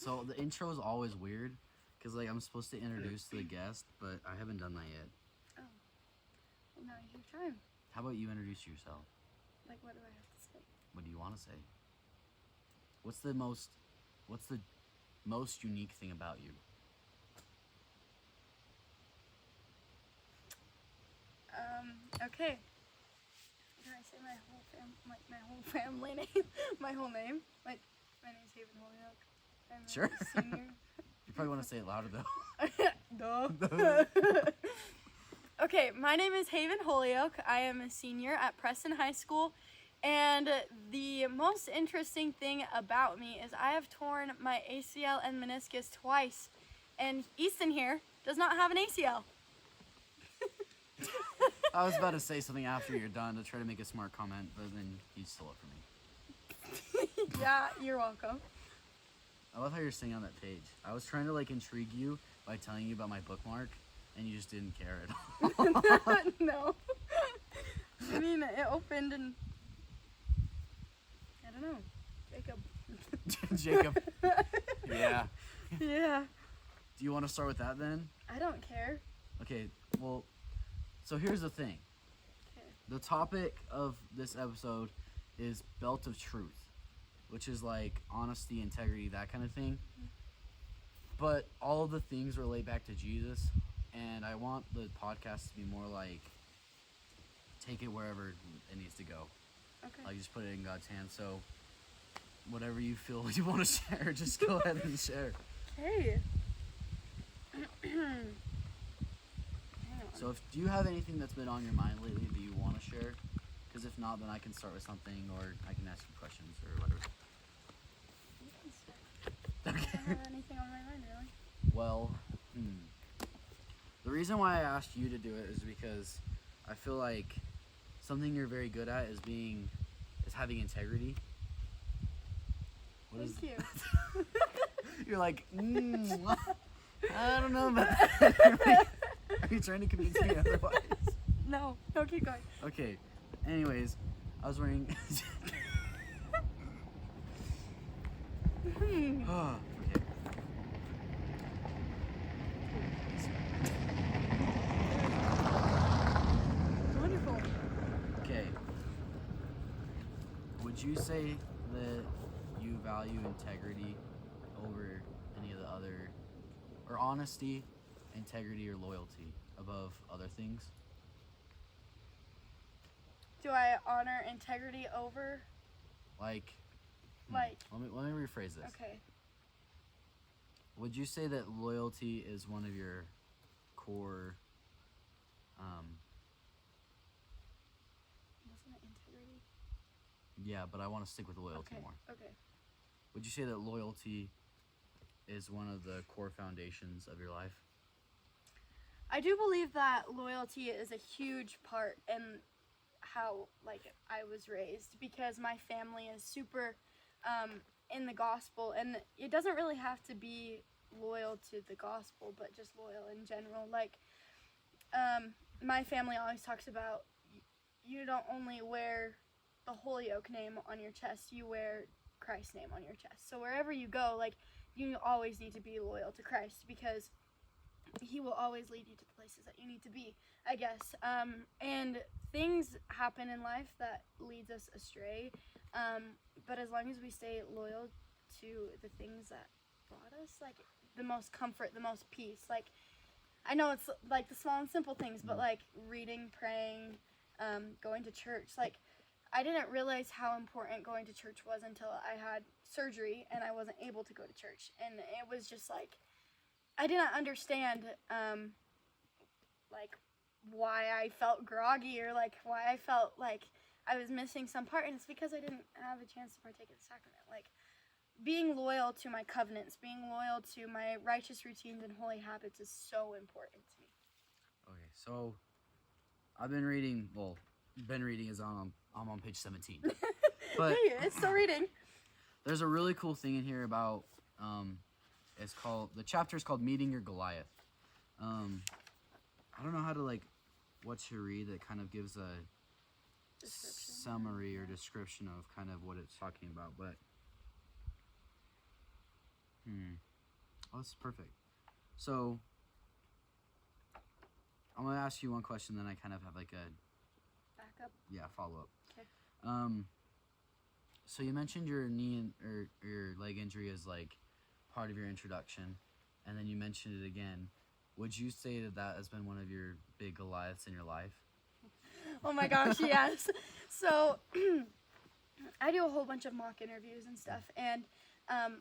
So the intro is always weird, because like I'm supposed to introduce the guest, but I haven't done that yet. Oh. Well, now you have time. How about you introduce yourself? Like, what do I have to say? What do you want to say? What's the most unique thing about you? Okay. Can I say my whole family name? My whole name? Like, my name's Hayven Holyoak. I'm Sure. a senior. You probably want to say it louder though. Duh. Okay, my name is Hayven Holyoak. I am a senior at Preston High School. And the most interesting thing about me is I have torn my ACL and meniscus twice. And Easton here does not have an ACL. I was about to say something after you're done to try to make a smart comment, but then you stole it from me. Yeah, you're welcome. I love how you're sitting on that page. I was trying to like intrigue you by telling you about my bookmark, and you just didn't care at all. No. I mean, it opened and I don't know. Jacob. Jacob. Yeah. Yeah. Do you want to start with that then? I don't care. Okay, well, so here's the thing. Okay. The topic of this episode is belt of truth, which is like honesty, integrity, that kind of thing. Mm-hmm. But all of the things relate back to Jesus, and I want the podcast to be more like take it wherever it needs to go. Okay. Like just put it in God's hands. So whatever you feel you want to share, just go ahead and share. Okay. So do you have anything that's been on your mind lately that you want to share? Because if not, then I can start with something, or I can ask you questions or whatever. You can start. I Okay. don't have anything on my mind, really. Well, the reason why I asked you to do it is because I feel like something you're very good at is having integrity. Thank you. You're like, I don't know about that. Are you trying to convince me otherwise? No, keep going. Okay. Anyways, I was wondering. Oh, okay. Wonderful. Okay. Would you say that you value integrity over any of the other, or honesty, integrity, or loyalty above other things? Do I honor integrity over? Like. Like. Let me rephrase this. Okay. Would you say that loyalty is one of your core? Wasn't it integrity? Yeah, but I want to stick with loyalty Okay. more. Okay. Would you say that loyalty is one of the core foundations of your life? I do believe that loyalty is a huge part in how I was raised, because my family is super in the gospel, and it doesn't really have to be loyal to the gospel, but just loyal in general. Like my family always talks about you don't only wear the Holyoak name on your chest, you wear Christ's name on your chest. So wherever you go, like, you always need to be loyal to Christ, because he will always lead you to the places that you need to be, I guess. And things happen in life that leads us astray. But as long as we stay loyal to the things that brought us, like, the most comfort, the most peace. Like, I know it's, like, the small and simple things, but, like, reading, praying, going to church. Like, I didn't realize how important going to church was until I had surgery and I wasn't able to go to church. And it was just, like, I didn't understand, like, why I felt groggy, or, like, why I felt like I was missing some part, and it's because I didn't have a chance to partake in the sacrament. Like, being loyal to my covenants, being loyal to my righteous routines and holy habits is so important to me. Okay, so I've been reading. Well, is I'm on page 17. But Hey, it's still reading. There's a really cool thing in here about the chapter is called Meeting Your Goliath. I don't know how to what to read that kind of gives a summary or description of kind of what it's talking about, but Oh, that's perfect. So I'm gonna ask you one question, then I kind of have like a Back up. follow up. Okay. So you mentioned your knee or your leg injury as like part of your introduction, and then you mentioned it again. Would you say that that has been one of your big Goliaths in your life? Oh my gosh, yes. So I do a whole bunch of mock interviews and stuff, and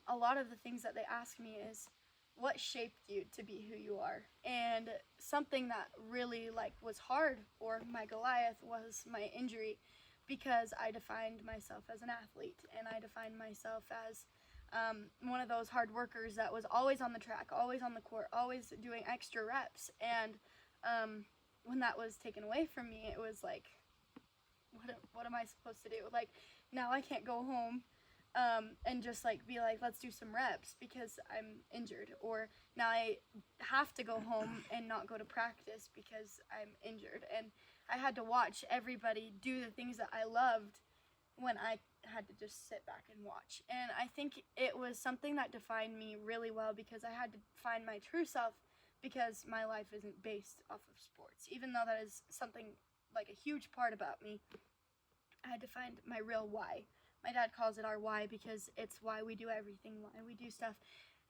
a lot of the things that they ask me is, what shaped you to be who you are? And something that really like was hard for my Goliath was my injury, because I defined myself as an athlete, and I defined myself as one of those hard workers that was always on the track, always on the court, always doing extra reps. And when that was taken away from me, it was like, what am I supposed to do? Like, now I can't go home and just like be like, let's do some reps because I'm injured, or now I have to go home and not go to practice because I'm injured. And I had to watch everybody do the things that I loved when I had to just sit back and watch. And I think it was something that defined me really well, because I had to find my true self, because my life isn't based off of sports. Even though that is something like a huge part about me, I had to find my real why. My dad calls it our why, because it's why we do everything, why we do stuff.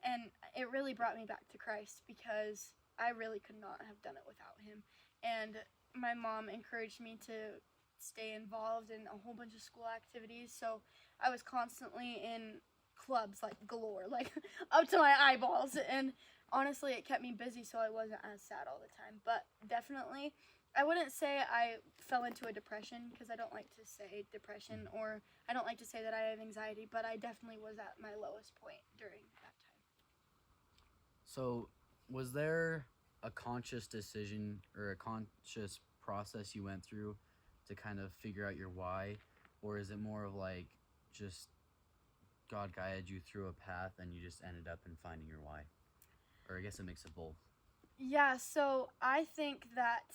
And it really brought me back to Christ, because I really could not have done it without him. And my mom encouraged me to stay involved in a whole bunch of school activities. So I was constantly in clubs like galore, like up to my eyeballs. And honestly, it kept me busy, so I wasn't as sad all the time. But definitely, I wouldn't say I fell into a depression, because I don't like to say depression, or I don't like to say that I have anxiety, but I definitely was at my lowest point during that time. So was there a conscious decision or a conscious process you went through to kind of figure out your why, or is it more of like just God guided you through a path and you just ended up in finding your why? Or I guess a mix of both. Yeah, so I think that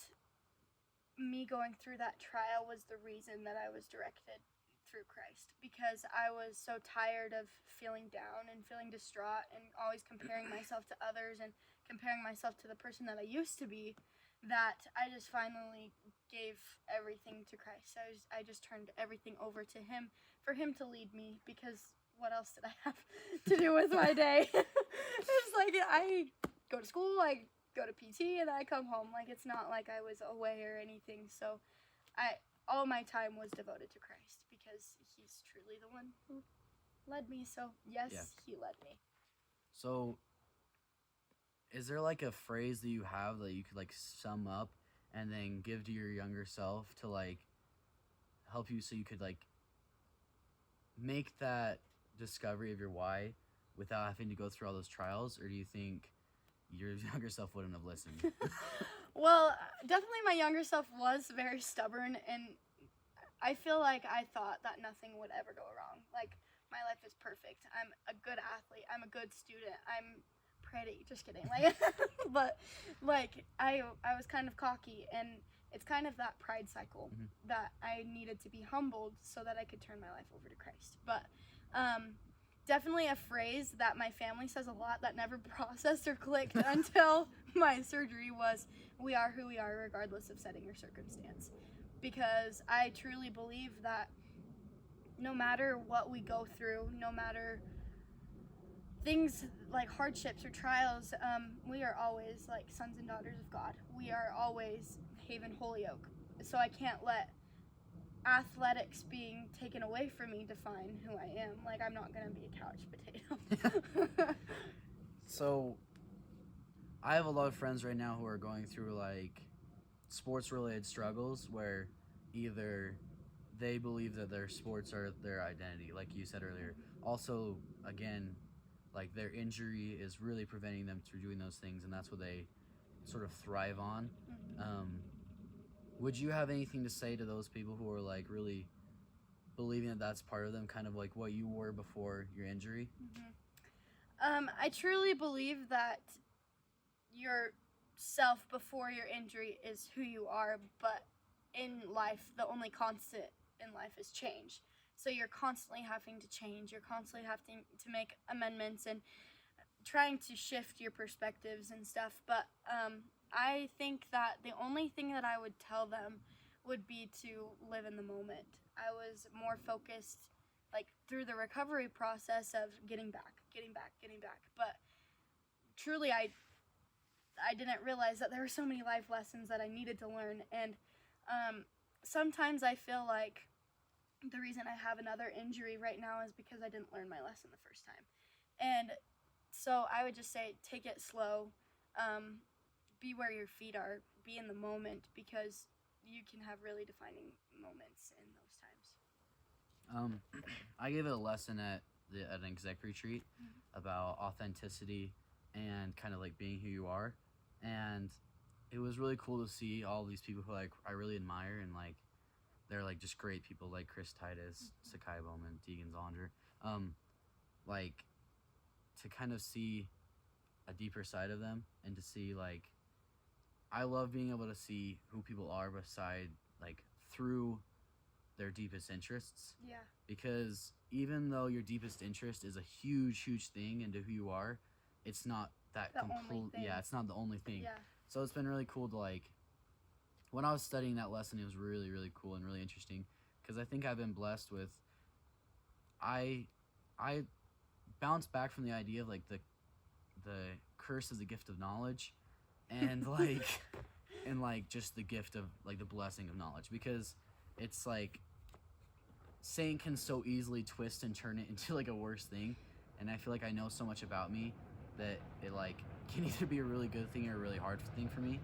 me going through that trial was the reason that I was directed through Christ, because I was so tired of feeling down and feeling distraught and always comparing myself to others and comparing myself to the person that I used to be, that I just finally gave everything to Christ. I just turned everything over to him, for him to lead me, because what else did I have to do with my day? It's like I go to school, I go to PT, and I come home. Like, it's not like I was away or anything. So all my time was devoted to Christ, because he's truly the one who led me. So yes, Yeah. he led me. So is there like a phrase that you have that you could like sum up and then give to your younger self to like help you so you could like make that discovery of your why without having to go through all those trials? Or do you think your younger self wouldn't have listened? Well, definitely my younger self was very stubborn, and I feel like I thought that nothing would ever go wrong. Like, my life is perfect. I'm a good athlete. I'm a good student. I'm pretty. Just kidding. Like, but like I was kind of cocky, and it's kind of that pride cycle that I needed to be humbled so that I could turn my life over to Christ. But definitely a phrase that my family says a lot that never processed or clicked until my surgery was, we are who we are regardless of setting or circumstance. Because I truly believe that no matter what we go through, no matter things like hardships or trials, we are always like sons and daughters of God. We are always Hayven Holyoak. So I can't let athletics being taken away from me define who I am. Like, I'm not gonna be a couch potato. So I have a lot of friends right now who are going through like sports related struggles where either they believe that their sports are their identity, like you said earlier. Also, again, like their injury is really preventing them from doing those things, and that's what they sort of thrive on. Would you have anything to say to those people who are like really believing that that's part of them, kind of like what you were before your injury? I truly believe that your self before your injury is who you are, but in life, the only constant in life is change. So you're constantly having to change. You're constantly having to make amendments and trying to shift your perspectives and stuff. But I think that the only thing that I would tell them would be to live in the moment. I was more focused, like, through the recovery process of getting back. But truly, I didn't realize that there were so many life lessons that I needed to learn. And sometimes I feel like the reason I have another injury right now is because I didn't learn my lesson the first time. And so I would just say, take it slow, be where your feet are, be in the moment, because you can have really defining moments in those times. I gave it a lesson at an exec retreat about authenticity and kind of like being who you are, and it was really cool to see all these people who like I really admire, and like they're like just great people like Chris Titus, Sakai Bowman, Deegan Zollinger, like to kind of see a deeper side of them, and to see like I love being able to see who people are beside like through their deepest interests. Yeah. Because even though your deepest interest is a huge thing into who you are, it's not that complete. Yeah, it's not the only thing. Yeah. So it's been really cool to like. When I was studying that lesson, it was really cool and really interesting, because I think I've been blessed with. I bounced back from the idea of like the curse is a gift of knowledge, and like and like just the gift of like the blessing of knowledge, because it's like Satan can so easily twist and turn it into like a worse thing, and I feel like I know so much about me that it like can either be a really good thing or a really hard thing for me.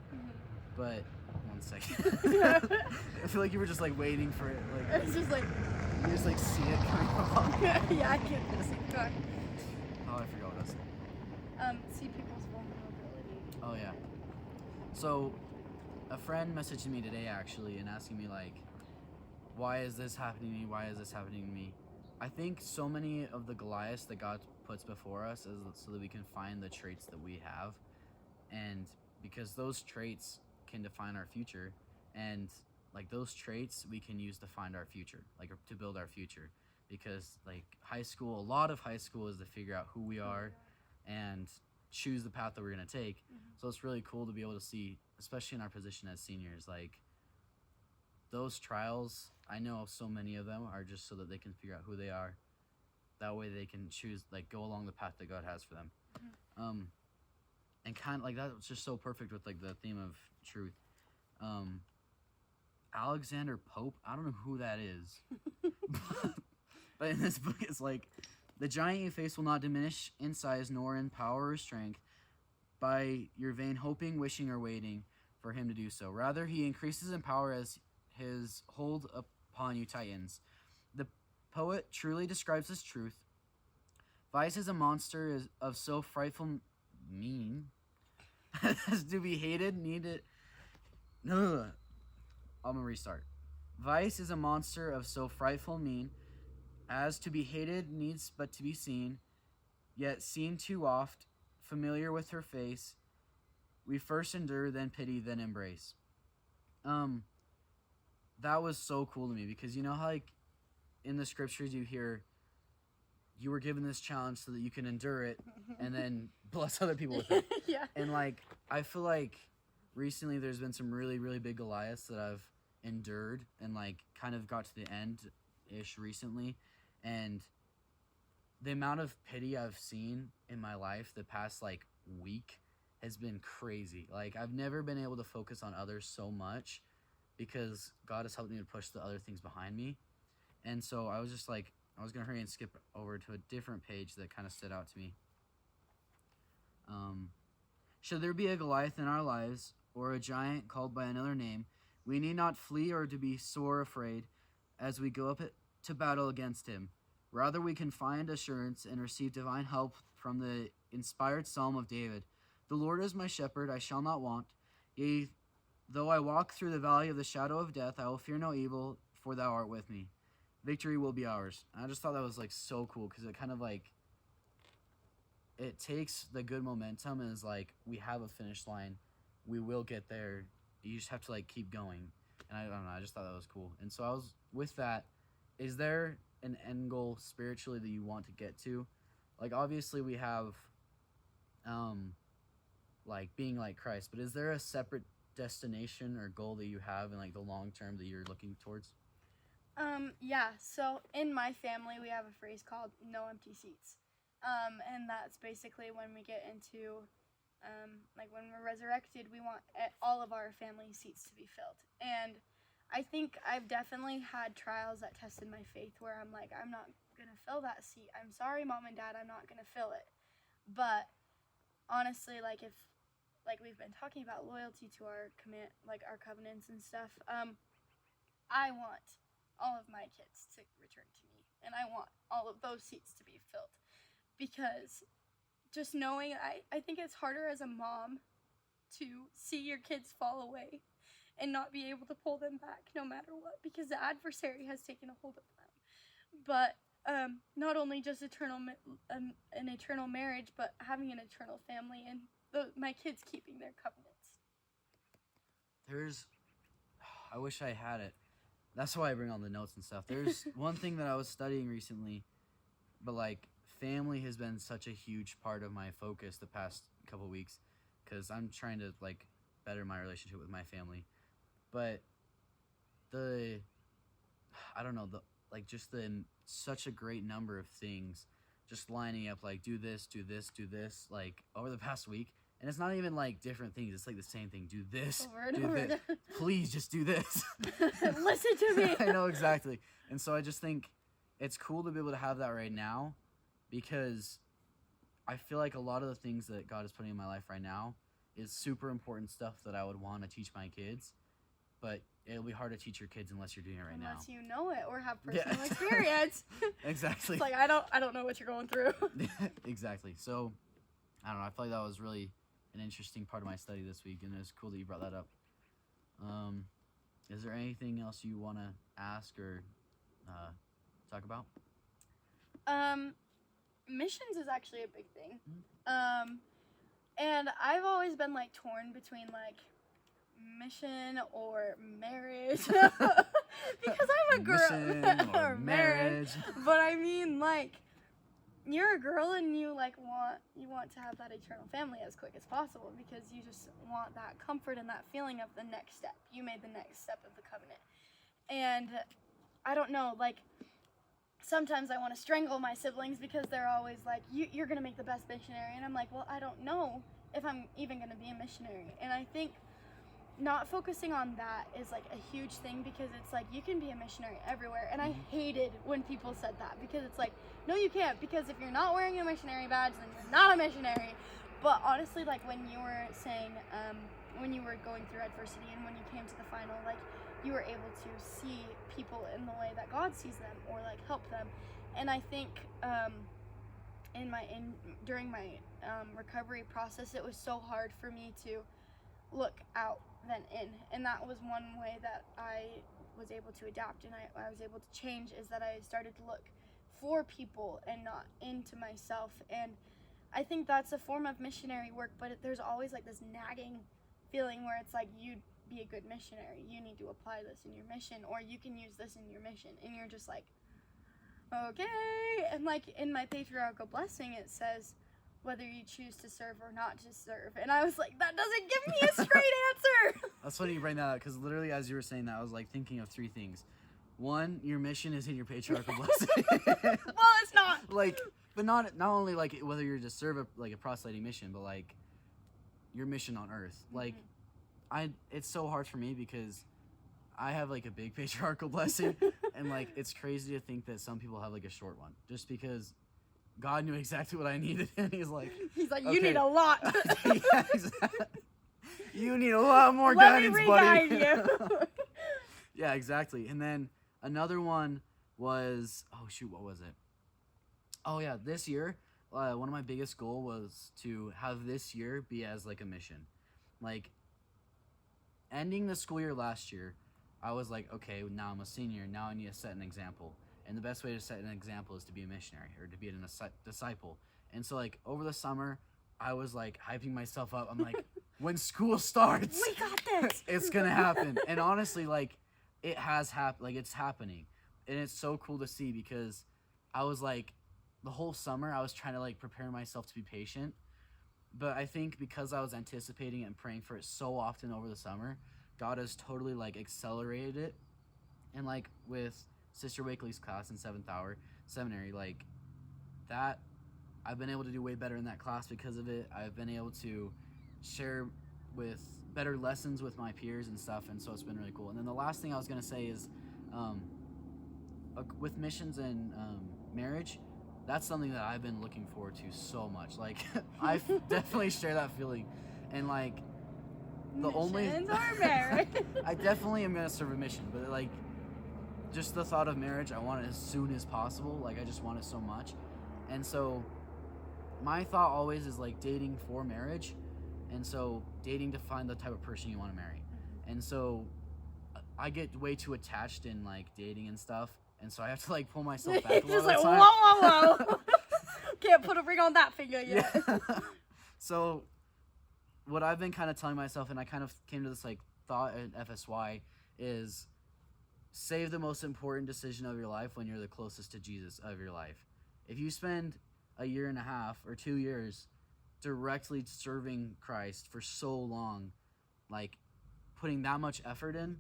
But 1 second. I feel like you were just like waiting for it. Like It's just like you just like see it coming along. yeah, I can just go. Oh, I forgot what I was saying. See people's vulnerability. Oh yeah. So, a friend messaged me today actually and asking me like, why is this happening to me? Why is this happening to me? I think so many of the Goliaths that God puts before us is so that we can find the traits that we have, and because those traits can define our future, and like those traits we can use to find our future, like to build our future, because like a lot of high school is to figure out who we are and choose the path that we're going to take. So it's really cool to be able to see, especially in our position as seniors, like those trials. I know so many of them are just so that they can figure out who they are. That way they can choose, like go along the path that God has for them. And kind of like that was just so perfect with like the theme of truth. Alexander Pope, I don't know who that is. But in this book it's like, the giant you face will not diminish in size nor in power or strength by your vain hoping, wishing, or waiting for him to do so. Rather, he increases in power as his hold upon you tightens. The poet truly describes this truth. Vice is a monster of so frightful mean as to be hated, needed. No, I'm gonna restart. Vice is a monster of so frightful mean as to be hated needs but to be seen, yet seen too oft, familiar with her face, we first endure, then pity, then embrace. That was so cool to me, because you know how like in the scriptures you hear you were given this challenge so that you can endure it and then bless other people with it. Yeah. And like I feel like recently there's been some really big Goliaths that I've endured and like kind of got to the end ish recently, and the amount of pity I've seen in my life the past like week has been crazy. Like I've never been able to focus on others so much, because God has helped me to push the other things behind me. And so I was just like, I was gonna hurry and skip over to a different page that kind of stood out to me. Should there be a Goliath in our lives, or a giant called by another name, we need not flee or to be sore afraid as we go up to battle against him. Rather, we can find assurance and receive divine help from the inspired Psalm of David. The Lord is my shepherd, I shall not want. Yea, though I walk through the valley of the shadow of death, I will fear no evil, for thou art with me. Victory will be ours. And I just thought that was like so cool, because it kind of like, it takes the good momentum and is like, we have a finish line, we will get there, you just have to like keep going. And I don't know, I just thought that was cool. And so I was with that, is there an end goal spiritually that you want to get to? Like obviously we have like being like Christ, but is there a separate destination or goal that you have in like the long term that you're looking towards? Yeah, so in my family, we have a phrase called no empty seats. And that's basically when we get into, like when we're resurrected, we want all of our family seats to be filled. And I think I've definitely had trials that tested my faith where I'm like, I'm not going to fill that seat. I'm sorry, mom and dad, I'm not going to fill it. But honestly, like if, like we've been talking about loyalty to our like our covenants and stuff, I want all of my kids to return to me, and I want all of those seats to be filled, because just knowing, I think it's harder as a mom to see your kids fall away and not be able to pull them back no matter what, because the adversary has taken a hold of them. But not only just an eternal marriage, but having an eternal family, and my kids keeping their covenants. There's, I wish I had it. That's why I bring all the notes and stuff. There's one thing that I was studying recently, but like family has been such a huge part of my focus the past couple weeks, because I'm trying to like better my relationship with my family. But I don't know, like just such a great number of things just lining up, like do this, do this, do this, like over the past week. And it's not even like different things, it's like the same thing. Do this, Over and do over. this. Please just do this. Listen to me. I know, exactly. And so I just think it's cool to be able to have that right now, because I feel like a lot of the things that God is putting in my life right now is super important stuff that I would want to teach my kids, but it'll be hard to teach your kids unless you're doing it right now. Unless you know it or have personal experience. Exactly. It's like I don't know what you're going through. Exactly. So I don't know. I feel like that was really an interesting part of my study this week, and it was cool that you brought that up. Is there anything else you want to ask or talk about? Missions is actually a big thing. And I've always been like torn between like mission or marriage. Because I'm a girl. Mission or marriage. But I mean, like, you're a girl and you want to have that eternal family as quick as possible, because you just want that comfort and that feeling of the next step. You made the next step of the covenant. And I don't know, like, sometimes I want to strangle my siblings because they're always like, you're going to make the best missionary. And I'm like, well, I don't know if I'm even going to be a missionary. And I think not focusing on that is like a huge thing, because it's like you can be a missionary everywhere. And I hated when people said that, because it's like, no, you can't, because if you're not wearing a missionary badge, then you're not a missionary. But honestly, like when you were saying, when you were going through adversity and when you came to the final, like you were able to see people in the way that God sees them, or like help them. And I think during my recovery process, it was so hard for me to look out than in, and that was one way that I was able to adapt, and I was able to change, is that I started to look for people and not into myself. And I think that's a form of missionary work, but there's always like this nagging feeling where it's like, you'd be a good missionary, you need to apply this in your mission, or you can use this in your mission, and you're just like, okay. And like in my patriarchal blessing, it says whether you choose to serve or not to serve, and I was like, that doesn't give me a straight answer. That's funny you bring that up, because literally as you were saying that, I was like thinking of three things. One, your mission is in your patriarchal blessing. Well, it's not. Like, but not only like whether you're to serve a proselyting mission, but like your mission on earth. Like, it's so hard for me because I have like a big patriarchal blessing, and like it's crazy to think that some people have like a short one, just because God knew exactly what I needed, and he's like, you okay. need a lot. Yeah, exactly. You need a lot more Let guidance, me buddy. re-guide you. Yeah, exactly. And then another one was, oh shoot, what was it? Oh yeah, this year, one of my biggest goal was to have this year be as like a mission. Like, ending the school year last year, I was like, okay, now I'm a senior, now I need to set an example. And the best way to set an example is to be a missionary, or to be a disciple. And so like over the summer, I was like hyping myself up. I'm like, when school starts, We got this. it's gonna happen. And honestly, like, it has happened. Like, it's happening, and it's so cool to see, because I was like, the whole summer I was trying to like prepare myself to be patient, but I think because I was anticipating it and praying for it so often over the summer, God has totally like accelerated it. And like with Sister Wakely's class in 7th hour seminary, like that, I've been able to do way better in that class because of it. I've been able to share with better lessons with my peers and stuff, and so it's been really cool. And then the last thing I was gonna say is, with missions and marriage, that's something that I've been looking forward to so much. Like I definitely share that feeling, and like the only Missions or marriage. I definitely am gonna serve a mission, but like just the thought of marriage, I want it as soon as possible. Like I just want it so much, and so my thought always is like dating for marriage, and so dating to find the type of person you want to marry, and so I get way too attached in like dating and stuff, and so I have to like pull myself back a lot Just of the like, time. whoa. Can't put a ring on that finger yet. Yeah. So what I've been kind of telling myself, and I kind of came to this like thought at FSY, is save the most important decision of your life when you're the closest to Jesus of your life. If you spend a year and a half or 2 years directly serving Christ for so long, like putting that much effort in,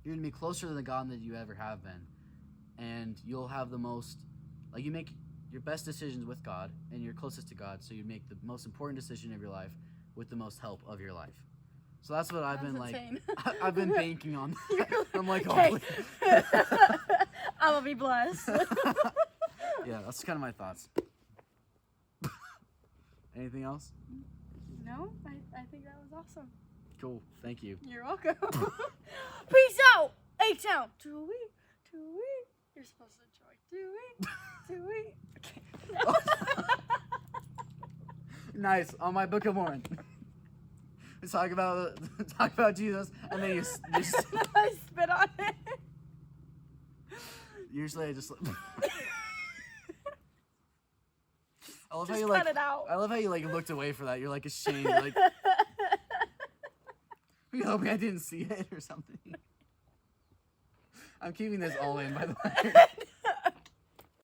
you're gonna be closer to the God that you ever have been, and you'll have the most, like, you make your best decisions with God, and you're closest to God, so you make the most important decision of your life with the most help of your life. So that's what I've been insane. like. I've been banking on that. I'm like, oh, Okay. please. I'm gonna be blessed. Yeah, that's kind of my thoughts. Anything else? No, I think that was awesome. Cool. Thank you. You're welcome. Peace out. A-Town. Two-wee. You're supposed to join. Two-wee. Okay. Nice. On my Book of Mormon. Let's talk about Jesus, and then you I spit on it. usually I just. I love Just how you cut like. it out. I love how you like looked away for that. You're like ashamed. You're like, you hoping I didn't see it or something. I'm keeping this all in, by the way.